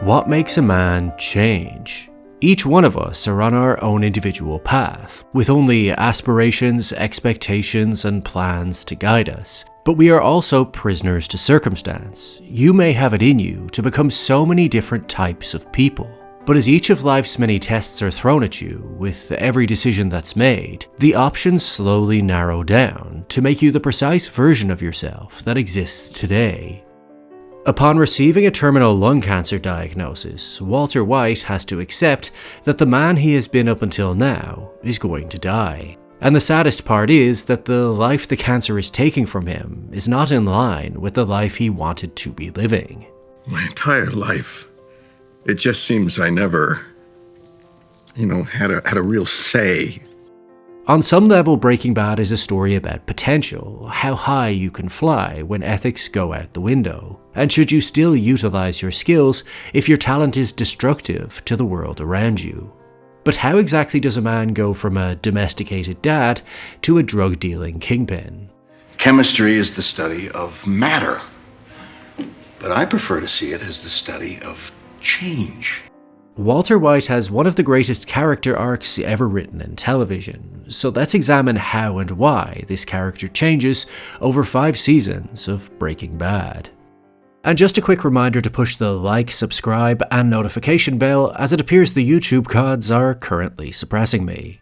What makes a man change? Each one of us are on our own individual path, with only aspirations, expectations, and plans to guide us. But we are also prisoners to circumstance. You may have it in you to become so many different types of people. But as each of life's many tests are thrown at you, with every decision that's made, the options slowly narrow down to make you the precise version of yourself that exists today. Upon receiving a terminal lung cancer diagnosis, Walter White has to accept that the man he has been up until now is going to die. And the saddest part is that the life the cancer is taking from him is not in line with the life he wanted to be living. My entire life, it just seems I never, had a real say. On some level, Breaking Bad is a story about potential, how high you can fly when ethics go out the window, and should you still utilize your skills if your talent is destructive to the world around you. But how exactly does a man go from a domesticated dad to a drug-dealing kingpin? Chemistry is the study of matter, but I prefer to see it as the study of change. Walter White has one of the greatest character arcs ever written in television, so let's examine how and why this character changes over 5 seasons of Breaking Bad. And just a quick reminder to push the like, subscribe, and notification bell, as it appears the YouTube gods are currently suppressing me.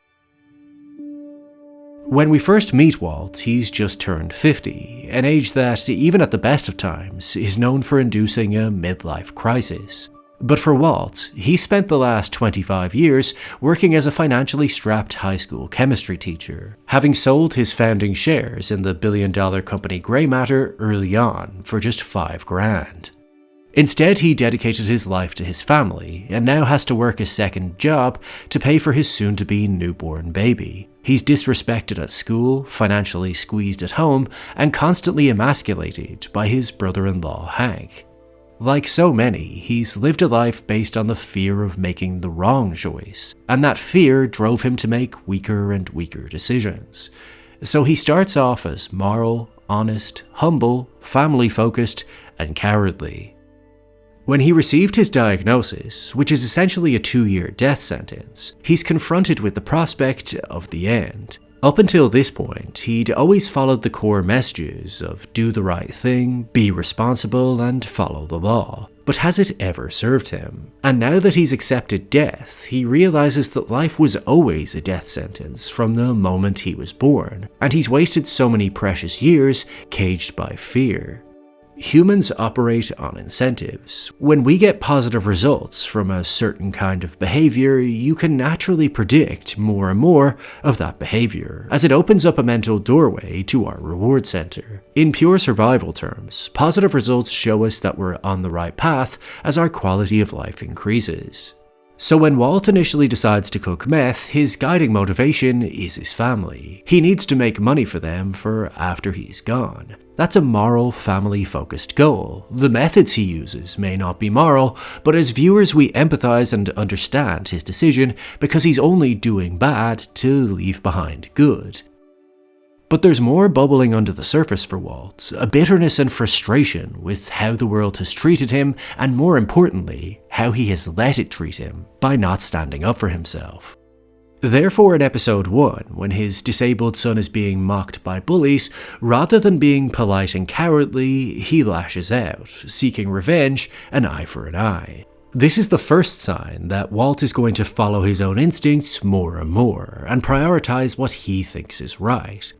When we first meet Walt, he's just turned 50, an age that, even at the best of times, is known for inducing a midlife crisis. But for Walt, he spent the last 25 years working as a financially strapped high school chemistry teacher, having sold his founding shares in the billion-dollar company Grey Matter early on for just $5,000. Instead, he dedicated his life to his family and now has to work a second job to pay for his soon-to-be newborn baby. He's disrespected at school, financially squeezed at home, and constantly emasculated by his brother-in-law Hank. Like so many, he's lived a life based on the fear of making the wrong choice, and that fear drove him to make weaker and weaker decisions. So he starts off as moral, honest, humble, family-focused, and cowardly. When he received his diagnosis, which is essentially a 2-year death sentence, he's confronted with the prospect of the end. Up until this point, he'd always followed the core messages of do the right thing, be responsible, and follow the law. But has it ever served him? And now that he's accepted death, he realizes that life was always a death sentence from the moment he was born, and he's wasted so many precious years caged by fear. Humans operate on incentives. When we get positive results from a certain kind of behavior, you can naturally predict more and more of that behavior, as it opens up a mental doorway to our reward center. In pure survival terms, positive results show us that we're on the right path as our quality of life increases. So when Walt initially decides to cook meth, his guiding motivation is his family. He needs to make money for them for after he's gone. That's a moral, family-focused goal. The methods he uses may not be moral, but as viewers we empathize and understand his decision because he's only doing bad to leave behind good. But there's more bubbling under the surface for Walt, a bitterness and frustration with how the world has treated him, and more importantly, how he has let it treat him by not standing up for himself. Therefore, in episode 1, when his disabled son is being mocked by bullies, rather than being polite and cowardly, he lashes out, seeking revenge, an eye for an eye. This is the first sign that Walt is going to follow his own instincts more and more, and prioritize what he thinks is right.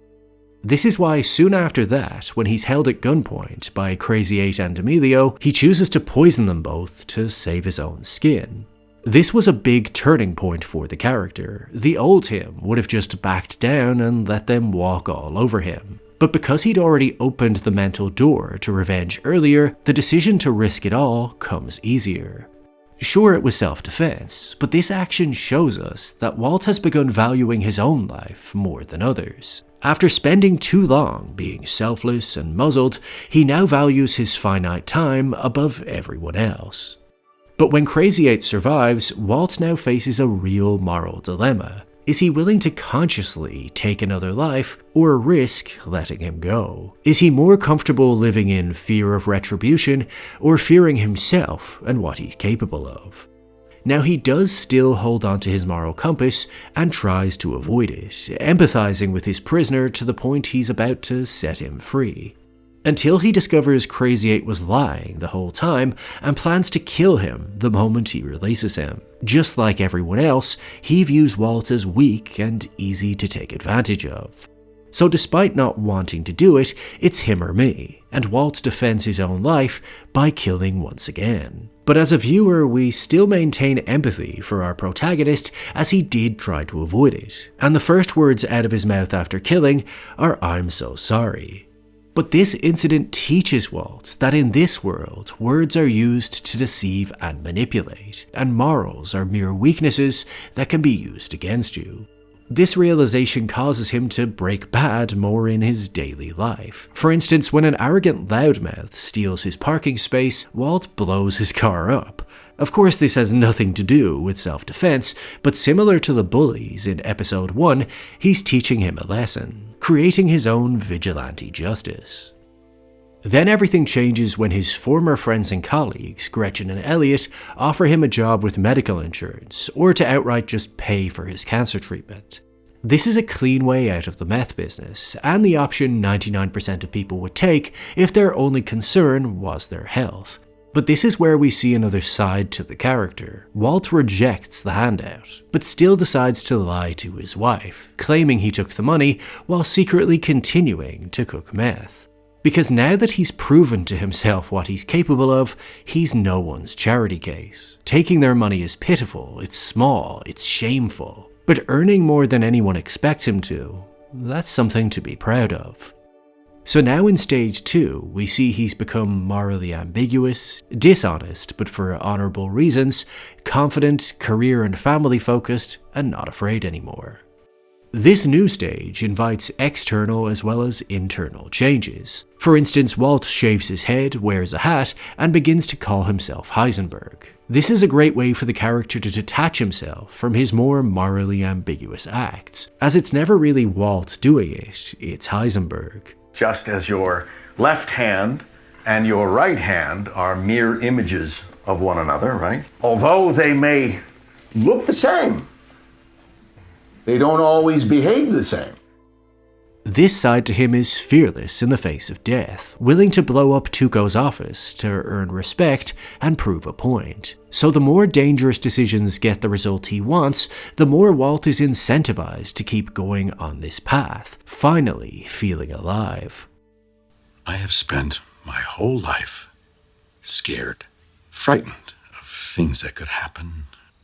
This is why soon after that, when he's held at gunpoint by Crazy 8 and Emilio, he chooses to poison them both to save his own skin. This was a big turning point for the character. The old him would have just backed down and let them walk all over him. But because he'd already opened the mental door to revenge earlier, the decision to risk it all comes easier. Sure, it was self-defense, but this action shows us that Walt has begun valuing his own life more than others. After spending too long being selfless and muzzled, he now values his finite time above everyone else. But when Crazy 8 survives, Walt now faces a real moral dilemma. Is he willing to consciously take another life or risk letting him go? Is he more comfortable living in fear of retribution or fearing himself and what he's capable of? Now, he does still hold on to his moral compass and tries to avoid it, empathizing with his prisoner to the point he's about to set him free. Until he discovers Crazy 8 was lying the whole time and plans to kill him the moment he releases him. Just like everyone else, he views Walt as weak and easy to take advantage of. So despite not wanting to do it, it's him or me, and Walt defends his own life by killing once again. But as a viewer, we still maintain empathy for our protagonist as he did try to avoid it, and the first words out of his mouth after killing are "I'm so sorry." But this incident teaches Walt that in this world, words are used to deceive and manipulate, and morals are mere weaknesses that can be used against you. This realization causes him to break bad more in his daily life. For instance, when an arrogant loudmouth steals his parking space, Walt blows his car up. Of course, this has nothing to do with self-defense, but similar to the bullies in episode 1, he's teaching him a lesson, creating his own vigilante justice. Then everything changes when his former friends and colleagues, Gretchen and Elliot, offer him a job with medical insurance, or to outright just pay for his cancer treatment. This is a clean way out of the meth business, and the option 99% of people would take if their only concern was their health. But this is where we see another side to the character. Walt rejects the handout, but still decides to lie to his wife, claiming he took the money while secretly continuing to cook meth. Because now that he's proven to himself what he's capable of, he's no one's charity case. Taking their money is pitiful, it's small, it's shameful. But earning more than anyone expects him to, that's something to be proud of. So now in stage 2, we see he's become morally ambiguous, dishonest but for honourable reasons, confident, career and family focused, and not afraid anymore. This new stage invites external as well as internal changes. For instance, Walt shaves his head, wears a hat, and begins to call himself Heisenberg. This is a great way for the character to detach himself from his more morally ambiguous acts, as it's never really Walt doing it, it's Heisenberg. Just as your left hand and your right hand are mirror images of one another, right? Although they may look the same, they don't always behave the same. This side to him is fearless in the face of death, willing to blow up Tuco's office to earn respect and prove a point. So the more dangerous decisions get the result he wants, the more Walt is incentivized to keep going on this path, finally feeling alive. I have spent my whole life scared, frightened of things that could happen.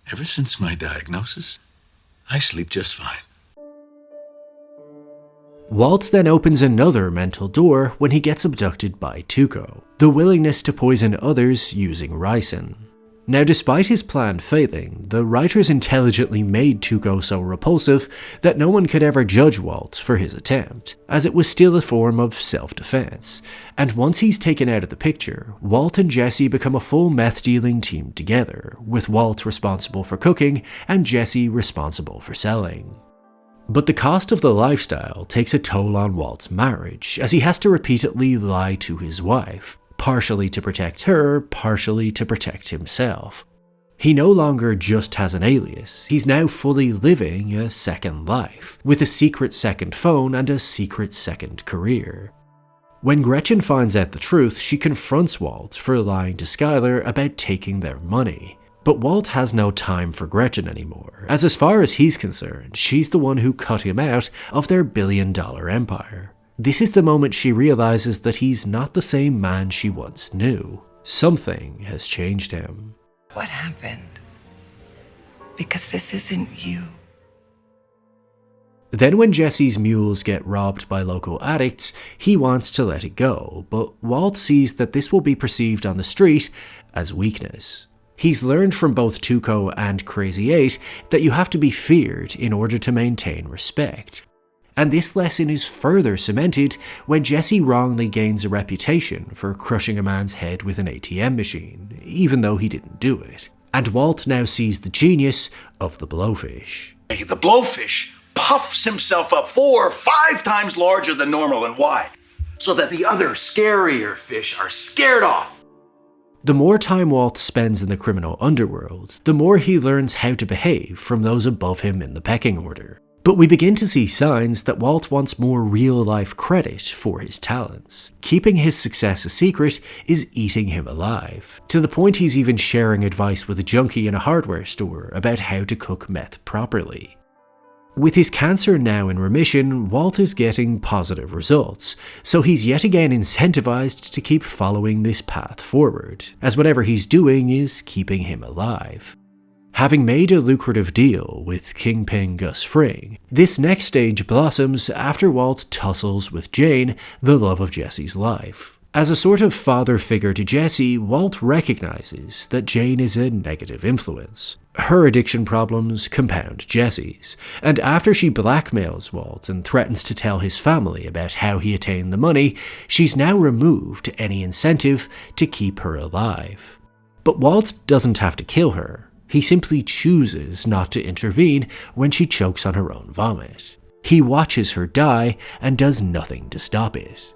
Ever since my diagnosis, I sleep just fine. Walt then opens another mental door when he gets abducted by Tuco, the willingness to poison others using ricin. Now, despite his plan failing, the writers intelligently made Tuco so repulsive that no one could ever judge Walt for his attempt, as it was still a form of self-defense. And once he's taken out of the picture, Walt and Jesse become a full meth-dealing team together, with Walt responsible for cooking and Jesse responsible for selling. But the cost of the lifestyle takes a toll on Walt's marriage, as he has to repeatedly lie to his wife, partially to protect her, partially to protect himself. He no longer just has an alias, he's now fully living a second life, with a secret second phone and a secret second career. When Gretchen finds out the truth, she confronts Walt for lying to Skylar about taking their money. But Walt has no time for Gretchen anymore, as far as he's concerned, she's the one who cut him out of their billion-dollar empire. This is the moment she realizes that he's not the same man she once knew. Something has changed him. What happened? Because this isn't you. Then when Jesse's mules get robbed by local addicts, he wants to let it go, but Walt sees that this will be perceived on the street as weakness. He's learned from both Tuco and Crazy 8 that you have to be feared in order to maintain respect. And this lesson is further cemented when Jesse wrongly gains a reputation for crushing a man's head with an ATM machine, even though he didn't do it. And Walt now sees the genius of the blowfish. The blowfish puffs himself up 4 or 5 times larger than normal. And why? So that the other scarier fish are scared off. The more time Walt spends in the criminal underworld, the more he learns how to behave from those above him in the pecking order. But we begin to see signs that Walt wants more real-life credit for his talents. Keeping his success a secret is eating him alive, to the point he's even sharing advice with a junkie in a hardware store about how to cook meth properly. With his cancer now in remission, Walt is getting positive results, so he's yet again incentivized to keep following this path forward, as whatever he's doing is keeping him alive. Having made a lucrative deal with Kingpin Gus Fring, this next stage blossoms after Walt tussles with Jane, the love of Jesse's life. As a sort of father figure to Jesse, Walt recognizes that Jane is a negative influence. Her addiction problems compound Jesse's, and after she blackmails Walt and threatens to tell his family about how he attained the money, she's now removed any incentive to keep her alive. But Walt doesn't have to kill her. He simply chooses not to intervene when she chokes on her own vomit. He watches her die and does nothing to stop it.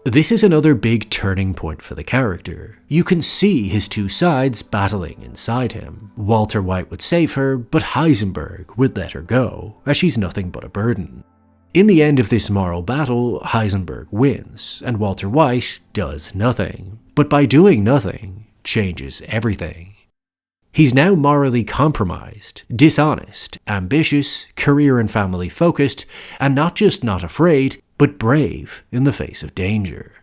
This is another big turning point for the character. You can see his two sides battling inside him. Walter White would save her, but Heisenberg would let her go, as she's nothing but a burden. In the end of this moral battle, Heisenberg wins, and Walter White does nothing. But by doing nothing, changes everything. He's now morally compromised, dishonest, ambitious, career and family focused, and not just not afraid, but brave in the face of danger.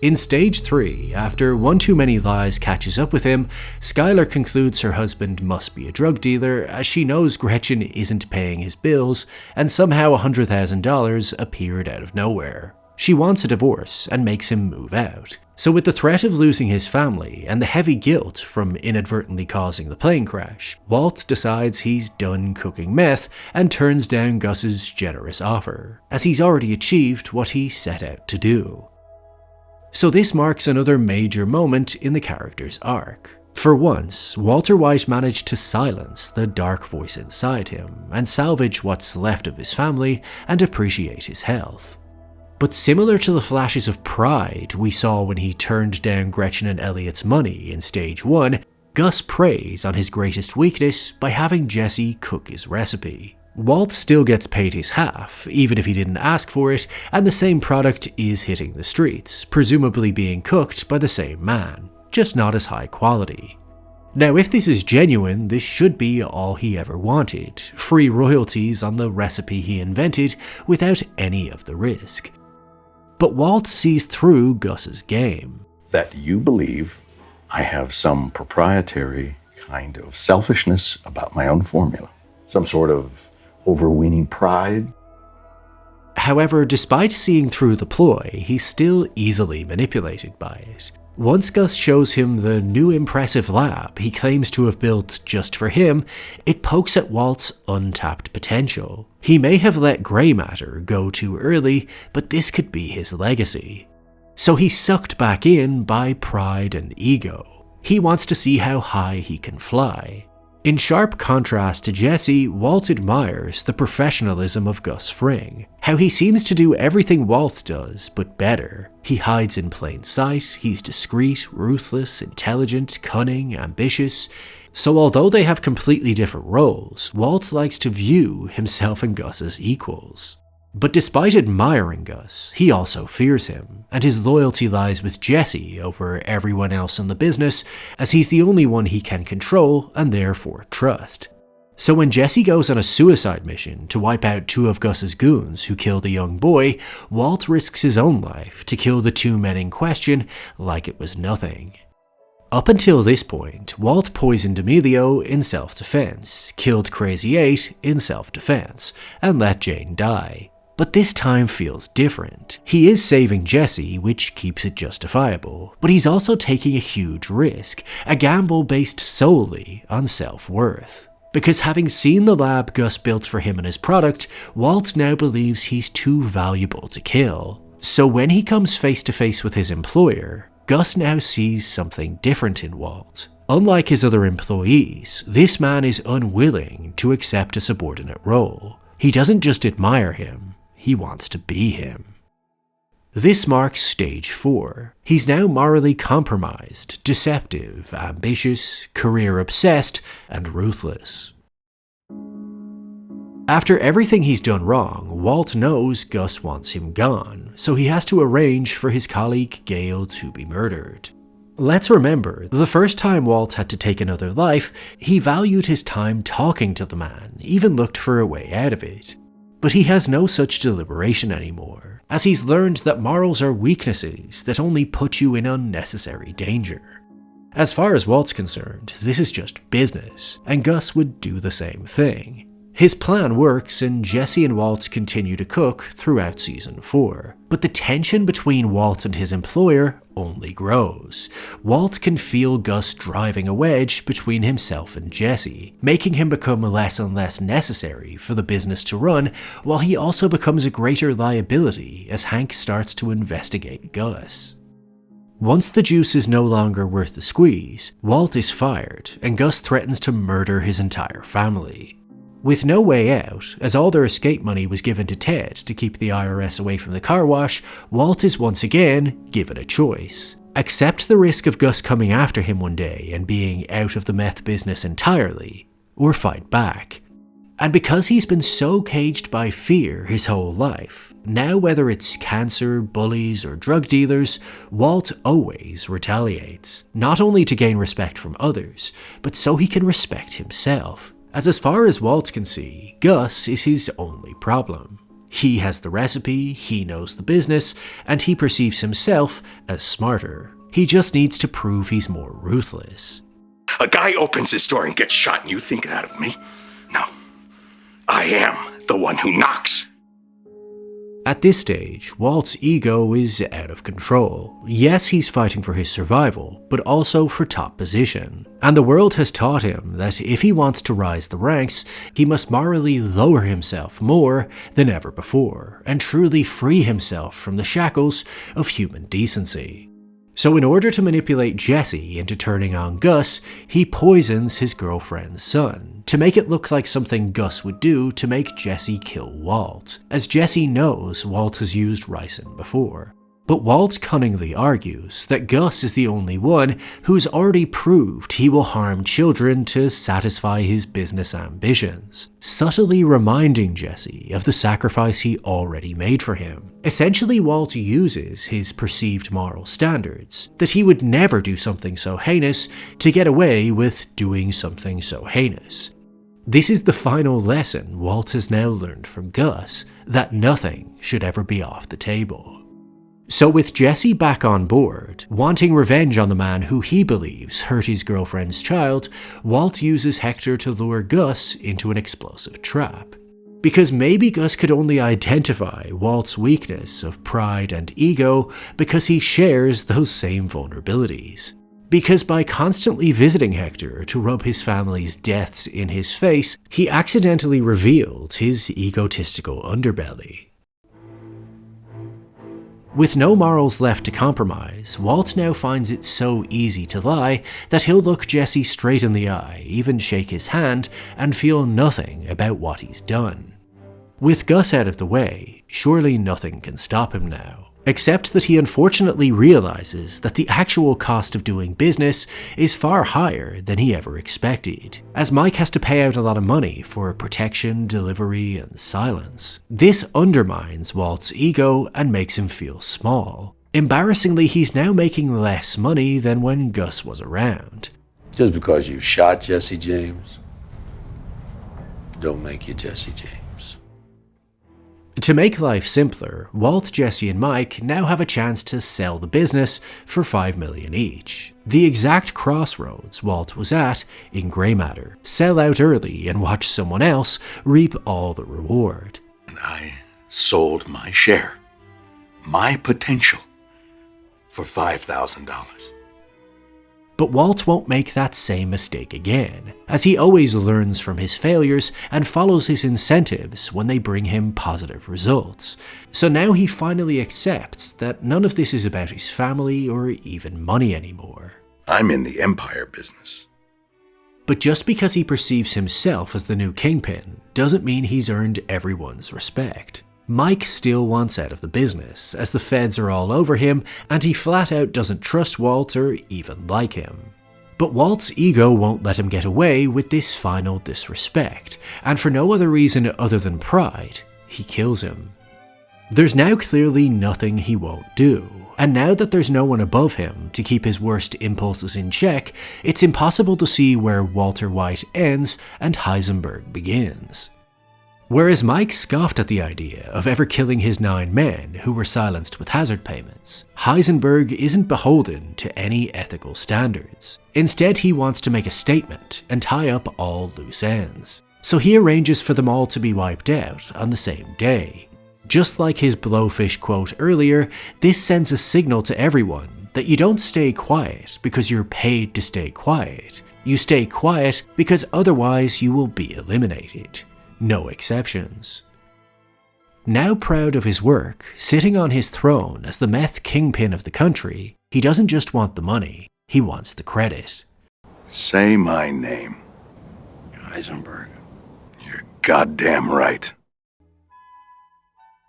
In Stage 3, after one too many lies catches up with him, Skylar concludes her husband must be a drug dealer as she knows Gretchen isn't paying his bills and somehow $100,000 appeared out of nowhere. She wants a divorce and makes him move out. So with the threat of losing his family and the heavy guilt from inadvertently causing the plane crash, Walt decides he's done cooking meth and turns down Gus's generous offer, as he's already achieved what he set out to do. So this marks another major moment in the character's arc. For once, Walter White managed to silence the dark voice inside him and salvage what's left of his family and appreciate his health. But similar to the flashes of pride we saw when he turned down Gretchen and Elliot's money in Stage 1, Gus preys on his greatest weakness by having Jesse cook his recipe. Walt still gets paid his half, even if he didn't ask for it, and the same product is hitting the streets, presumably being cooked by the same man, just not as high quality. Now, if this is genuine, this should be all he ever wanted, free royalties on the recipe he invented without any of the risk. But Walt sees through Gus's game. That you believe I have some proprietary kind of selfishness about my own formula. Some sort of overweening pride. However, despite seeing through the ploy, he's still easily manipulated by it. Once Gus shows him the new impressive lab he claims to have built just for him, it pokes at Walt's untapped potential. He may have let grey matter go too early, but this could be his legacy. So he's sucked back in by pride and ego. He wants to see how high he can fly. In sharp contrast to Jesse, Walt admires the professionalism of Gus Fring, how he seems to do everything Walt does, but better. He hides in plain sight, he's discreet, ruthless, intelligent, cunning, ambitious. So although they have completely different roles, Walt likes to view himself and Gus as equals. But despite admiring Gus, he also fears him, and his loyalty lies with Jesse over everyone else in the business, as he's the only one he can control and therefore trust. So when Jesse goes on a suicide mission to wipe out 2 of Gus's goons who killed a young boy, Walt risks his own life to kill the 2 men in question like it was nothing. Up until this point, Walt poisoned Emilio in self-defense, killed Crazy 8 in self-defense, and let Jane die. But this time feels different. He is saving Jesse, which keeps it justifiable, but he's also taking a huge risk, a gamble based solely on self-worth. Because having seen the lab Gus built for him and his product, Walt now believes he's too valuable to kill. So when he comes face to face with his employer, Gus now sees something different in Walt. Unlike his other employees, this man is unwilling to accept a subordinate role. He doesn't just admire him, he wants to be him. This marks stage 4. He's now morally compromised, deceptive, ambitious, career-obsessed, and ruthless. After everything he's done wrong, Walt knows Gus wants him gone, so he has to arrange for his colleague Gale to be murdered. Let's remember, the first time Walt had to take another life, he valued his time talking to the man, even looked for a way out of it. But he has no such deliberation anymore, as he's learned that morals are weaknesses that only put you in unnecessary danger. As far as Walt's concerned, this is just business, and Gus would do the same thing. His plan works, and Jesse and Walt continue to cook throughout Season 4. But the tension between Walt and his employer only grows. Walt can feel Gus driving a wedge between himself and Jesse, making him become less and less necessary for the business to run, while he also becomes a greater liability as Hank starts to investigate Gus. Once the juice is no longer worth the squeeze, Walt is fired, and Gus threatens to murder his entire family. With no way out, as all their escape money was given to Ted to keep the IRS away from the car wash, Walt is once again given a choice. Accept the risk of Gus coming after him one day and being out of the meth business entirely, or fight back. And because he's been so caged by fear his whole life, now whether it's cancer, bullies, or drug dealers, Walt always retaliates. Not only to gain respect from others, but so he can respect himself. As far as Walt can see, Gus is his only problem. He has the recipe, he knows the business, and he perceives himself as smarter. He just needs to prove he's more ruthless. A guy opens his door and gets shot and you think that of me? No. I am the one who knocks. At this stage, Walt's ego is out of control. Yes, he's fighting for his survival, but also for top position. And the world has taught him that if he wants to rise the ranks, he must morally lower himself more than ever before, and truly free himself from the shackles of human decency. So in order to manipulate Jesse into turning on Gus, he poisons his girlfriend's son, to make it look like something Gus would do to make Jesse kill Walt, as Jesse knows Walt has used ricin before. But Walt cunningly argues that Gus is the only one who's already proved he will harm children to satisfy his business ambitions, subtly reminding Jesse of the sacrifice he already made for him. Essentially, Walt uses his perceived moral standards, that he would never do something so heinous, to get away with doing something so heinous. This is the final lesson Walt has now learned from Gus, that nothing should ever be off the table. So with Jesse back on board, wanting revenge on the man who he believes hurt his girlfriend's child, Walt uses Hector to lure Gus into an explosive trap. Because maybe Gus could only identify Walt's weakness of pride and ego because he shares those same vulnerabilities. Because by constantly visiting Hector to rub his family's deaths in his face, he accidentally revealed his egotistical underbelly. With no morals left to compromise, Walt now finds it so easy to lie that he'll look Jesse straight in the eye, even shake his hand, and feel nothing about what he's done. With Gus out of the way, surely nothing can stop him now. Except that he unfortunately realizes that the actual cost of doing business is far higher than he ever expected, as Mike has to pay out a lot of money for protection, delivery, and silence. This undermines Walt's ego and makes him feel small. Embarrassingly, he's now making less money than when Gus was around. Just because you shot Jesse James, don't make you Jesse James. To make life simpler, Walt, Jesse, and Mike now have a chance to sell the business for $5 million each. The exact crossroads Walt was at in Grey Matter. Sell out early and watch someone else reap all the reward. And I sold my share, my potential, for $5,000. But Walt won't make that same mistake again, as he always learns from his failures and follows his incentives when they bring him positive results. So now he finally accepts that none of this is about his family or even money anymore. I'm in the empire business. But just because he perceives himself as the new Kingpin doesn't mean he's earned everyone's respect. Mike still wants out of the business, as the feds are all over him, and he flat out doesn't trust Walt or even like him. But Walt's ego won't let him get away with this final disrespect, and for no other reason other than pride, he kills him. There's now clearly nothing he won't do, and now that there's no one above him to keep his worst impulses in check, it's impossible to see where Walter White ends and Heisenberg begins. Whereas Mike scoffed at the idea of ever killing his 9 men who were silenced with hazard payments, Heisenberg isn't beholden to any ethical standards. Instead, he wants to make a statement and tie up all loose ends. So he arranges for them all to be wiped out on the same day. Just like his blowfish quote earlier, this sends a signal to everyone that you don't stay quiet because you're paid to stay quiet. You stay quiet because otherwise you will be eliminated. No exceptions. Now proud of his work, sitting on his throne as the meth kingpin of the country, he doesn't just want the money, he wants the credit. Say my name. Heisenberg. You're goddamn right.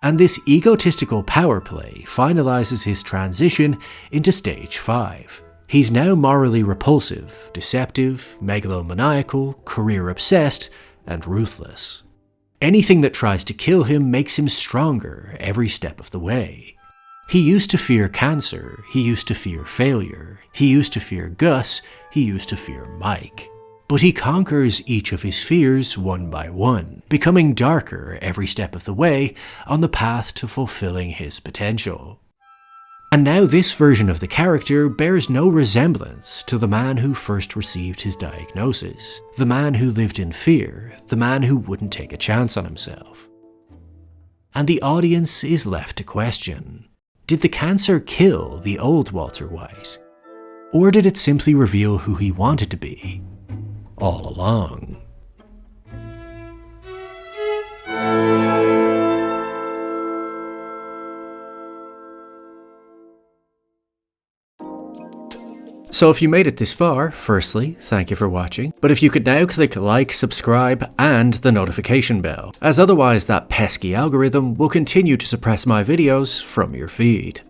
And this egotistical power play finalizes his transition into Stage 5. He's now morally repulsive, deceptive, megalomaniacal, career-obsessed, and ruthless. Anything that tries to kill him makes him stronger every step of the way. He used to fear cancer, he used to fear failure, he used to fear Gus, he used to fear Mike. But he conquers each of his fears one by one, becoming darker every step of the way on the path to fulfilling his potential. And now this version of the character bears no resemblance to the man who first received his diagnosis, the man who lived in fear, the man who wouldn't take a chance on himself. And the audience is left to question, did the cancer kill the old Walter White? Or did it simply reveal who he wanted to be all along? So if you made it this far, firstly, thank you for watching. But if you could now click like, subscribe, and the notification bell, as otherwise that pesky algorithm will continue to suppress my videos from your feed.